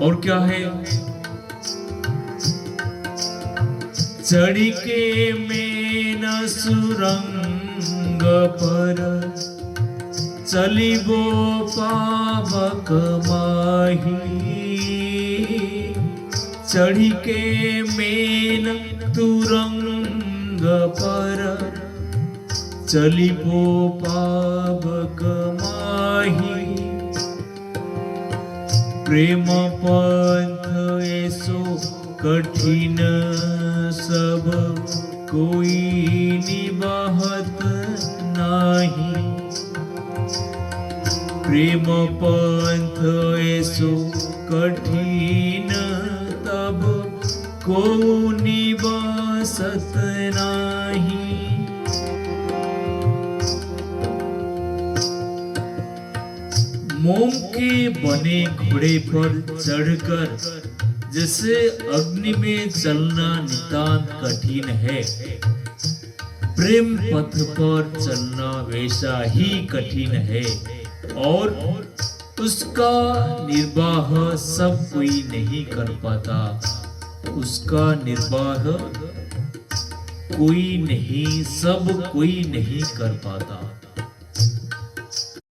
और क्या है? चढ़ के मेन सुरंग पर चलिबो पावक माही। चढ़ के मेन तुरंग पर चलिबो पावक माही। प्रेम पंथ ऐसो कठिन सब कोई निभात नाही। प्रेम पंथ ऐसो कठिन तब को निवासत नाही। मोम के बने घोड़े पर चढ़कर जैसे अग्नि में चलना नितांत कठिन है, प्रेम पथ पर चलना वैसा ही कठिन है। और उसका निर्वाह सब कोई नहीं कर पाता, उसका निर्वाह कोई नहीं, सब कोई नहीं कर पाता।